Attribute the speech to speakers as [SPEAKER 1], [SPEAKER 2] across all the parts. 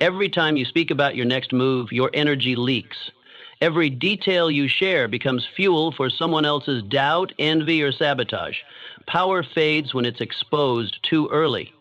[SPEAKER 1] Every time you speak about your next move, your energy leaks. Every detail you share becomes fuel for someone else's doubt, envy, or sabotage. Power fades when it's exposed too early.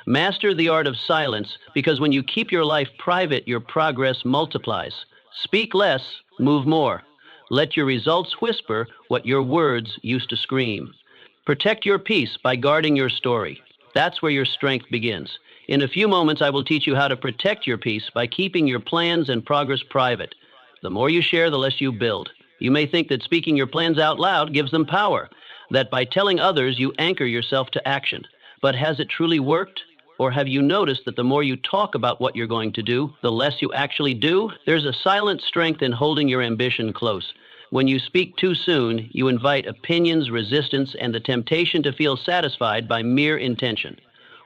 [SPEAKER 1] Master the art of silence, because when you keep your life private, your progress multiplies. Speak less, move more. Let your results whisper what your words used to scream. Protect your peace by guarding your story. That's where your strength begins. In a few moments, I will teach you how to protect your peace by keeping your plans and progress private. The more you share, the less you build. You may think that speaking your plans out loud gives them power, that by telling others, you anchor yourself to action. But has it truly worked? Or have you noticed that the more you talk about what you're going to do, the less you actually do? There's a silent strength in holding your ambition close. When you speak too soon, you invite opinions, resistance, and the temptation to feel satisfied by mere intention.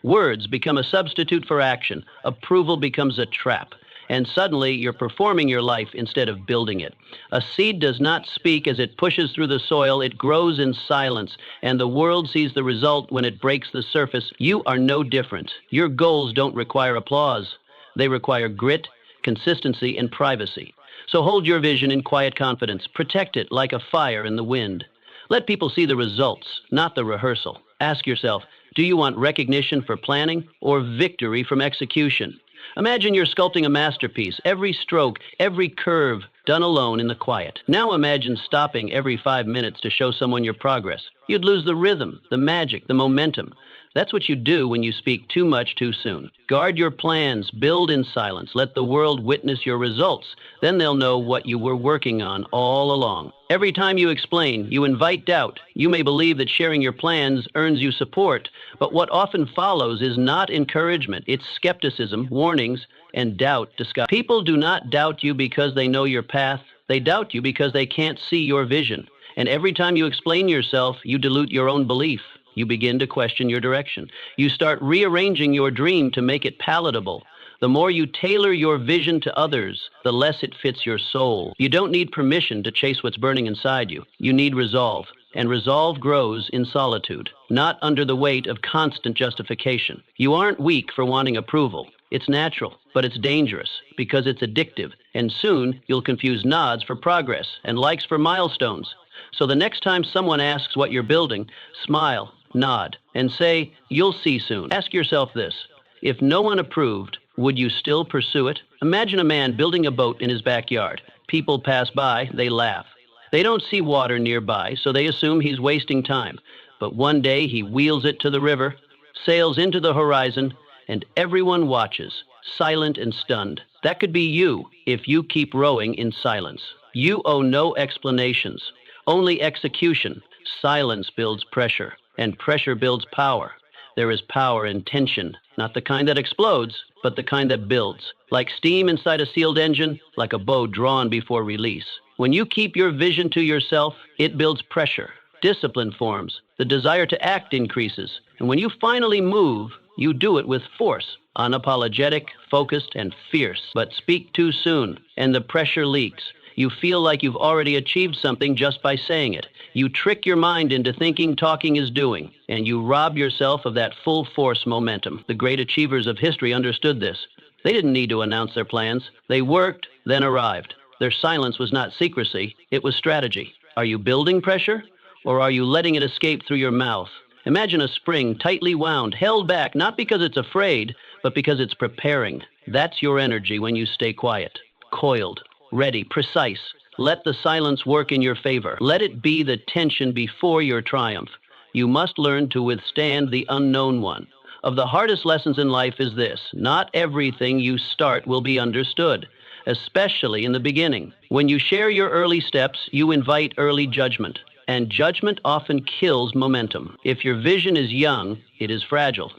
[SPEAKER 1] Words become a substitute for action. Approval becomes a trap. And suddenly, you're performing your life instead of building it. A seed does not speak as it pushes through the soil. It grows in silence, and the world sees the result when it breaks the surface. You are no different. Your goals don't require applause. They require grit, consistency, and privacy. So hold your vision in quiet confidence. Protect it like a fire in the wind. Let people see the results, not the rehearsal. Ask yourself, do you want recognition for planning or victory from execution? Imagine you're sculpting a masterpiece, every stroke, every curve done alone in the quiet. Now imagine stopping every 5 minutes to show someone your progress. You'd lose the rhythm, the magic, the momentum. That's what you do when you speak too much too soon. Guard your plans, build in silence, let the world witness your results. Then they'll know what you were working on all along. Every time you explain, you invite doubt. You may believe that sharing your plans earns you support, but what often follows is not encouragement. It's skepticism, warnings, and doubt disguised. People do not doubt you because they know your path. They doubt you because they can't see your vision. And every time you explain yourself, you dilute your own belief. You begin to question your direction. You start rearranging your dream to make it palatable. The more you tailor your vision to others, the less it fits your soul. You don't need permission to chase what's burning inside you. You need resolve. And resolve grows in solitude, not under the weight of constant justification. You aren't weak for wanting approval. It's natural, but it's dangerous because it's addictive. And soon you'll confuse nods for progress and likes for milestones. So the next time someone asks what you're building, smile, nod, and say, "You'll see soon." Ask yourself this: if no one approved, would you still pursue it? Imagine a man building a boat in his backyard. People pass by, they laugh. They don't see water nearby, so they assume he's wasting time. But one day he wheels it to the river, sails into the horizon, and everyone watches, silent and stunned. That could be you if you keep rowing in silence. You owe no explanations, only execution. Silence builds pressure, and pressure builds power. There is power in tension, not the kind that explodes, but the kind that builds. Like steam inside a sealed engine, like a bow drawn before release. When you keep your vision to yourself, it builds pressure. Discipline forms. The desire to act increases. And when you finally move, you do it with force. Unapologetic, focused, and fierce. But speak too soon, and the pressure leaks. You feel like you've already achieved something just by saying it. You trick your mind into thinking talking is doing, and you rob yourself of that full force momentum. The great achievers of history understood this. They didn't need to announce their plans. They worked, then arrived. Their silence was not secrecy, it was strategy. Are you building pressure, or are you letting it escape through your mouth? Imagine a spring tightly wound, held back, not because it's afraid, but because it's preparing. That's your energy when you stay quiet, coiled, ready, precise. Let the silence work in your favor. Let it be the tension before your triumph. You must learn to withstand the unknown one. Of the hardest lessons in life is this: not everything you start will be understood, especially in the beginning. When you share your early steps, you invite early judgment, and judgment often kills momentum. If your vision is young, it is fragile.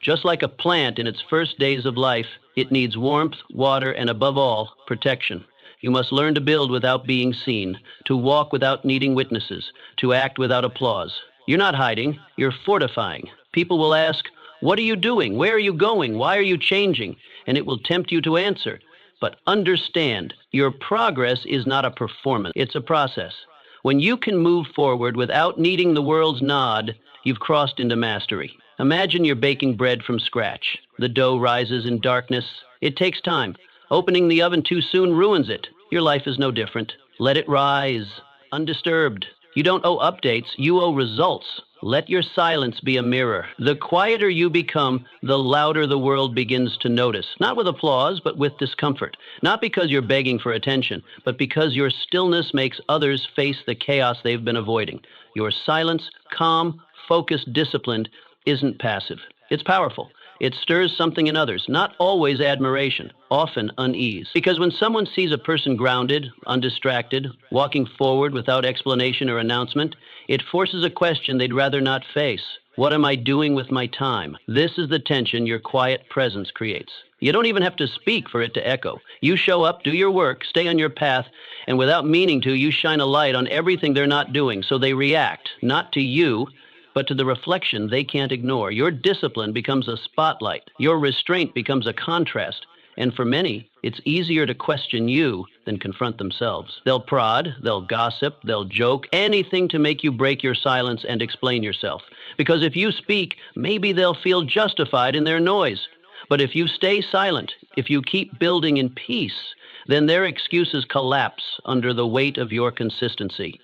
[SPEAKER 1] Just like a plant in its first days of life, it needs warmth, water, and above all, protection. You must learn to build without being seen, to walk without needing witnesses, to act without applause. You're not hiding, you're fortifying. People will ask, "What are you doing? Where are you going? Why are you changing?" And it will tempt you to answer. But understand, your progress is not a performance, it's a process. When you can move forward without needing the world's nod, you've crossed into mastery. Imagine you're baking bread from scratch. The dough rises in darkness. It takes time. Opening the oven too soon ruins it. Your life is no different. Let it rise, undisturbed. You don't owe updates, you owe results. Let your silence be a mirror. The quieter you become, the louder the world begins to notice. Not with applause, but with discomfort. Not because you're begging for attention, but because your stillness makes others face the chaos they've been avoiding. Your silence, calm, focused, disciplined, isn't passive. It's powerful. It stirs something in others, not always admiration, often unease. Because when someone sees a person grounded, undistracted, walking forward without explanation or announcement, it forces a question they'd rather not face. What am I doing with my time? This is the tension your quiet presence creates. You don't even have to speak for it to echo. You show up, do your work, stay on your path, and without meaning to, you shine a light on everything they're not doing, so they react, not to you, but to the reflection they can't ignore. Your discipline becomes a spotlight. Your restraint becomes a contrast. And for many, it's easier to question you than confront themselves. They'll prod, they'll gossip, they'll joke, anything to make you break your silence and explain yourself. Because if you speak, maybe they'll feel justified in their noise. But if you stay silent, if you keep building in peace, then their excuses collapse under the weight of your consistency.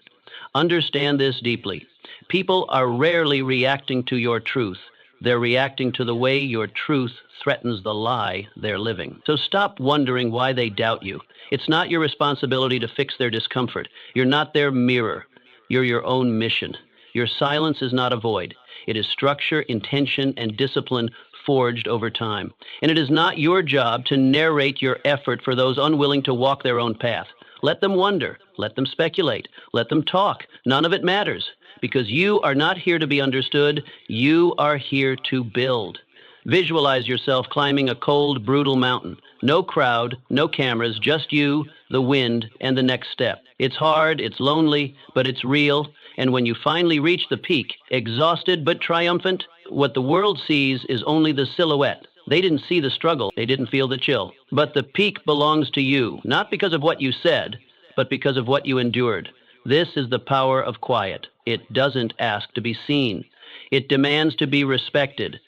[SPEAKER 1] Understand this deeply. People are rarely reacting to your truth. They're reacting to the way your truth threatens the lie they're living. So stop wondering why they doubt you. It's not your responsibility to fix their discomfort. You're not their mirror. You're your own mission. Your silence is not a void. It is structure, intention, and discipline forged over time. And it is not your job to narrate your effort for those unwilling to walk their own path. Let them wonder. Let them speculate. Let them talk. None of it matters. Because you are not here to be understood, you are here to build. Visualize yourself climbing a cold, brutal mountain. No crowd, no cameras, just you, the wind, and the next step. It's hard, it's lonely, but it's real. And when you finally reach the peak, exhausted but triumphant, what the world sees is only the silhouette. They didn't see the struggle, they didn't feel the chill. But the peak belongs to you, not because of what you said, but because of what you endured. This is the power of quiet. It doesn't ask to be seen. It demands to be respected.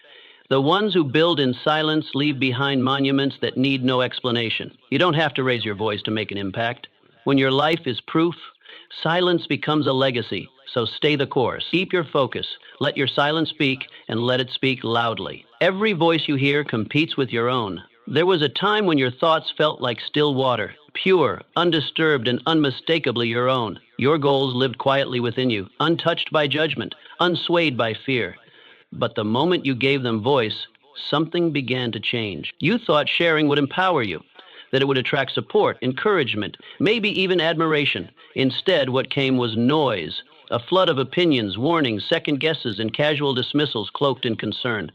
[SPEAKER 1] The ones who build in silence leave behind monuments that need no explanation. You don't have to raise your voice to make an impact. When your life is proof, silence becomes a legacy. So stay the course. Keep your focus. Let your silence speak, and let it speak loudly. Every voice you hear competes with your own. There was a time when your thoughts felt like still water, pure, undisturbed, and unmistakably your own. Your goals lived quietly within you, untouched by judgment, unswayed by fear. But the moment you gave them voice, something began to change. You thought sharing would empower you, that it would attract support, encouragement, maybe even admiration. Instead, what came was noise, a flood of opinions, warnings, second guesses, and casual dismissals cloaked in concern.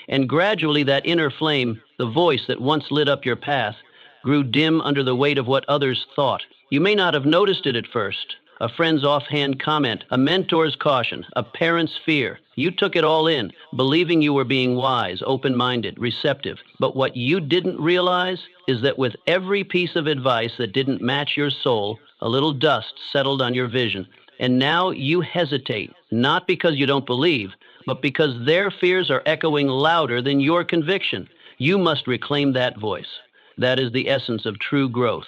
[SPEAKER 1] And gradually that inner flame, the voice that once lit up your path, grew dim under the weight of what others thought. You may not have noticed it at first. A friend's offhand comment, a mentor's caution, a parent's fear. You took it all in, believing you were being wise, open-minded, receptive. But what you didn't realize is that with every piece of advice that didn't match your soul, a little dust settled on your vision. And now you hesitate, not because you don't believe, but because their fears are echoing louder than your conviction. You must reclaim that voice. That is the essence of true growth.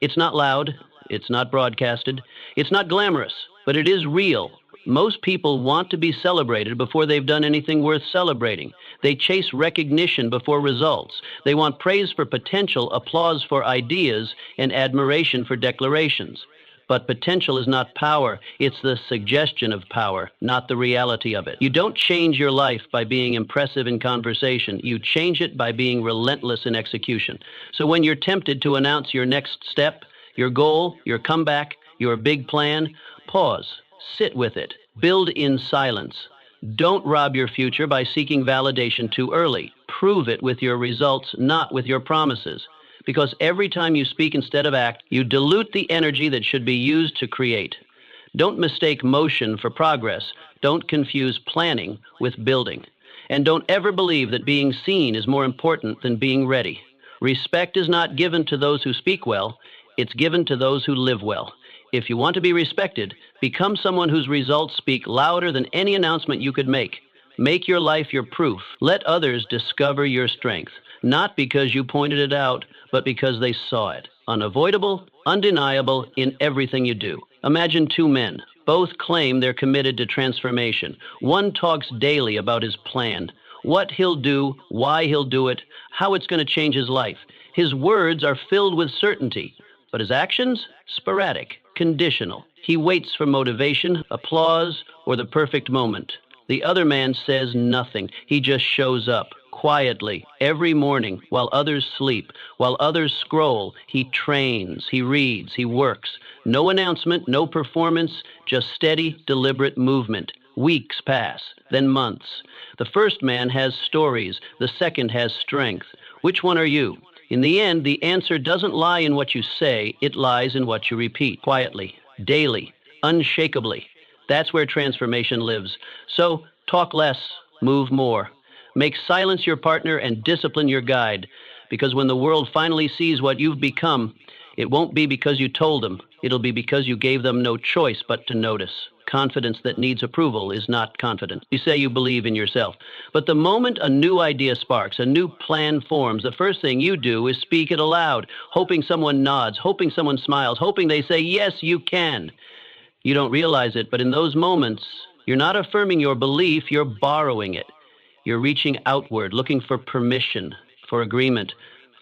[SPEAKER 1] It's not loud, it's not broadcasted, it's not glamorous, but it is real. Most people want to be celebrated before they've done anything worth celebrating. They chase recognition before results. They want praise for potential, applause for ideas, and admiration for declarations. But potential is not power. It's the suggestion of power, not the reality of it. You don't change your life by being impressive in conversation. You change it by being relentless in execution. So when you're tempted to announce your next step, your goal, your comeback, your big plan, pause, sit with it, build in silence. Don't rob your future by seeking validation too early. Prove it with your results, not with your promises. Because every time you speak instead of act, you dilute the energy that should be used to create. Don't mistake motion for progress. Don't confuse planning with building. And don't ever believe that being seen is more important than being ready. Respect is not given to those who speak well, it's given to those who live well. If you want to be respected, become someone whose results speak louder than any announcement you could make. Make your life your proof. Let others discover your strength, not because you pointed it out, but because they saw it. Unavoidable, undeniable in everything you do. Imagine two men. Both claim they're committed to transformation. One talks daily about his plan, what he'll do, why he'll do it, how it's going to change his life. His words are filled with certainty, but his actions? Sporadic, conditional. He waits for motivation, applause, or the perfect moment. The other man says nothing. He just shows up, quietly, every morning, while others sleep, while others scroll. He trains, he reads, he works. No announcement, no performance, just steady, deliberate movement. Weeks pass, then months. The first man has stories, the second has strength. Which one are you? In the end, the answer doesn't lie in what you say, it lies in what you repeat, quietly, daily, unshakably. That's where transformation lives. So, talk less, move more. Make silence your partner and discipline your guide, because when the world finally sees what you've become, it won't be because you told them. It'll be because you gave them no choice but to notice. Confidence that needs approval is not confidence. You say you believe in yourself. But the moment a new idea sparks, a new plan forms, the first thing you do is speak it aloud, hoping someone nods, hoping someone smiles, hoping they say, yes, you can. You don't realize it, but in those moments, you're not affirming your belief, you're borrowing it. You're reaching outward, looking for permission, for agreement,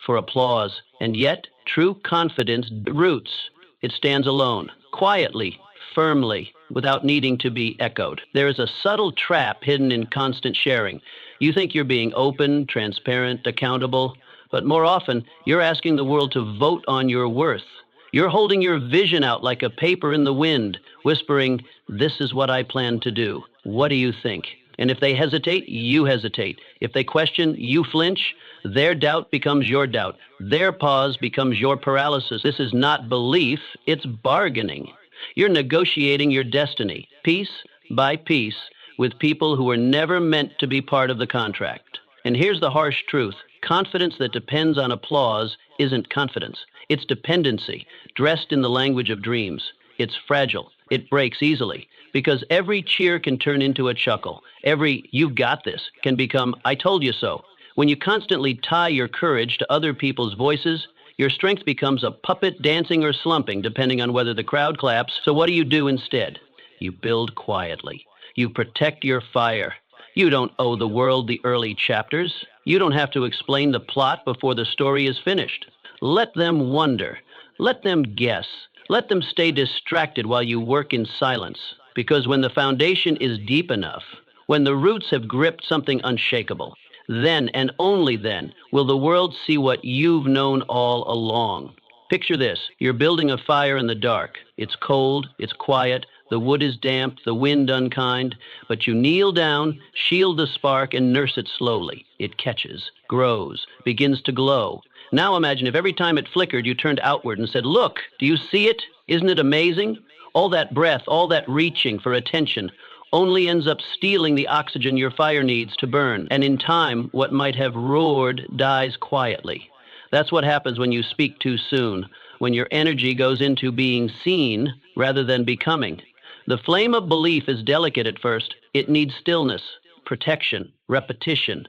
[SPEAKER 1] for applause. And yet, true confidence roots. It stands alone, quietly, firmly, without needing to be echoed. There is a subtle trap hidden in constant sharing. You think you're being open, transparent, accountable, but more often, you're asking the world to vote on your worth. You're holding your vision out like a paper in the wind, whispering, this is what I plan to do. What do you think? And if they hesitate, you hesitate. If they question, you flinch. Their doubt becomes your doubt. Their pause becomes your paralysis. This is not belief, it's bargaining. You're negotiating your destiny, piece by piece, with people who were never meant to be part of the contract. And here's the harsh truth. Confidence that depends on applause isn't confidence. It's dependency, dressed in the language of dreams. It's fragile. It breaks easily, because every cheer can turn into a chuckle. Every "you got this" can become "I told you so." When you constantly tie your courage to other people's voices, your strength becomes a puppet dancing or slumping, depending on whether the crowd claps. So what do instead? You build quietly. You protect your fire. You don't owe the world the early chapters. You don't have to explain the plot before the story is finished. Let them wonder. Let them guess. Let them stay distracted while you work in silence. Because when the foundation is deep enough, when the roots have gripped something unshakable, then and only then will the world see what you've known all along. Picture this. You're building a fire in the dark. It's cold, it's quiet, the wood is damp, the wind unkind, but you kneel down, shield the spark, and nurse it slowly. It catches, grows, begins to glow. Now imagine if every time it flickered, you turned outward and said, look, do you see it? Isn't it amazing? All that breath, all that reaching for attention only ends up stealing the oxygen your fire needs to burn. And in time, what might have roared dies quietly. That's what happens when you speak too soon, when your energy goes into being seen rather than becoming. The flame of belief is delicate at first. It needs stillness, protection, repetition,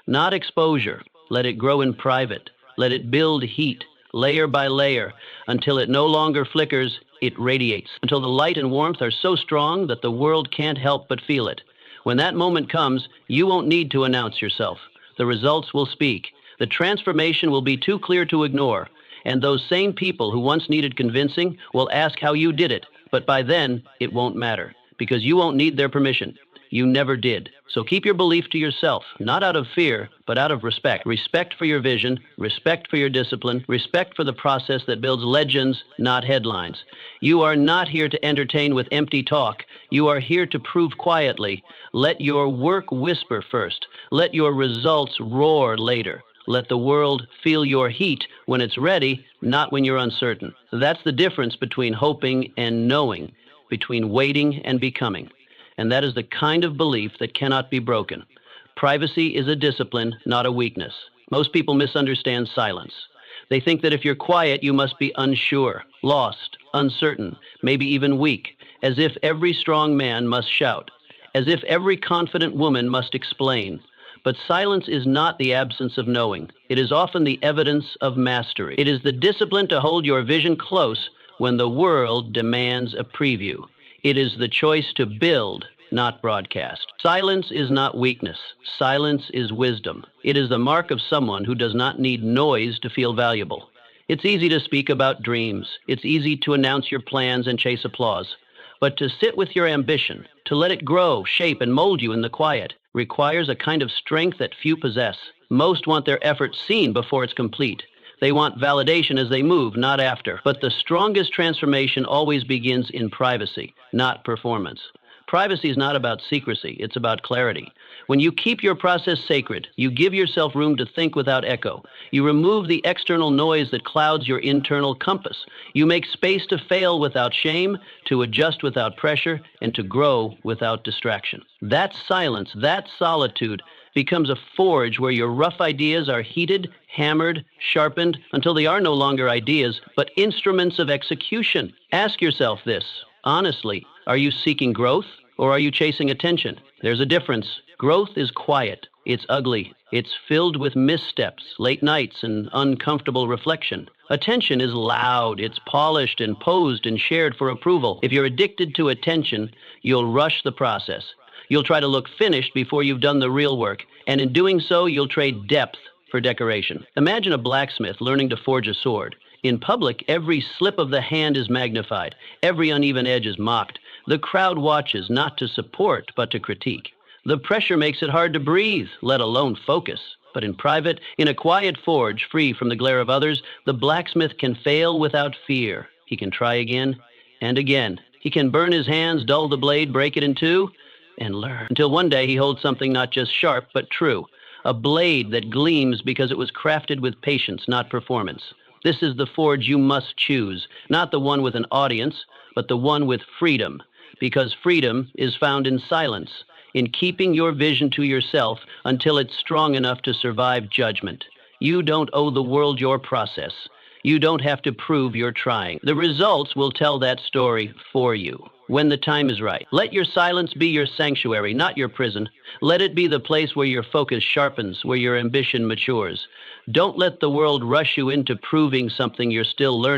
[SPEAKER 1] not exposure. Let it grow in private. Let it build heat, layer by layer, until it no longer flickers, it radiates, until the light and warmth are so strong that the world can't help but feel it. When that moment comes, you won't need to announce yourself. The results will speak. The transformation will be too clear to ignore. And those same people who once needed convincing will ask how you did it. But by then, it won't matter, because you won't need their permission. You never did. So keep your belief to yourself, not out of fear, but out of respect. Respect for your vision, respect for your discipline, respect for the process that builds legends, not headlines. You are not here to entertain with empty talk. You are here to prove quietly. Let your work whisper first. Let your results roar later. Let the world feel your heat when it's ready, not when you're uncertain. That's the difference between hoping and knowing, between waiting and becoming. And that is the kind of belief that cannot be broken. Privacy is a discipline, not a weakness. Most people misunderstand silence. They think that if you're quiet, you must be unsure, lost, uncertain, maybe even weak, as if every strong man must shout, as if every confident woman must explain. But silence is not the absence of knowing. It is often the evidence of mastery. It is the discipline to hold your vision close when the world demands a preview. It is the choice to build, not broadcast. Silence is not weakness. Silence is wisdom. It is the mark of someone who does not need noise to feel valuable. It's easy to speak about dreams. It's easy to announce your plans and chase applause. But to sit with your ambition, to let it grow, shape, and mold you in the quiet, requires a kind of strength that few possess. Most want their effort seen before it's complete. They want validation as they move, not after. But the strongest transformation always begins in privacy, not performance. Privacy is not about secrecy, it's about clarity. When you keep your process sacred, you give yourself room to think without echo. You remove the external noise that clouds your internal compass. You make space to fail without shame, to adjust without pressure, and to grow without distraction. That silence, that solitude, becomes a forge where your rough ideas are heated, hammered, sharpened, until they are no longer ideas, but instruments of execution. Ask yourself this, honestly, are you seeking growth or are you chasing attention? There's a difference. Growth is quiet. It's ugly. It's filled with missteps, late nights, and uncomfortable reflection. Attention is loud. It's polished and posed and shared for approval. If you're addicted to attention, you'll rush the process. You'll try to look finished before you've done the real work, and in doing so, you'll trade depth for decoration. Imagine a blacksmith learning to forge a sword. In public, every slip of the hand is magnified. Every uneven edge is mocked. The crowd watches not to support, but to critique. The pressure makes it hard to breathe, let alone focus. But in private, in a quiet forge, free from the glare of others, the blacksmith can fail without fear. He can try again and again. He can burn his hands, dull the blade, break it in two, and learn. Until one day he holds something not just sharp, but true. A blade that gleams because it was crafted with patience, not performance. This is the forge you must choose, not the one with an audience, but the one with freedom, because freedom is found in silence, in keeping your vision to yourself until it's strong enough to survive judgment. You don't owe the world your process. You don't have to prove you're trying. The results will tell that story for you when the time is right. Let your silence be your sanctuary, not your prison. Let it be the place where your focus sharpens, where your ambition matures. Don't let the world rush you into proving something you're still learning.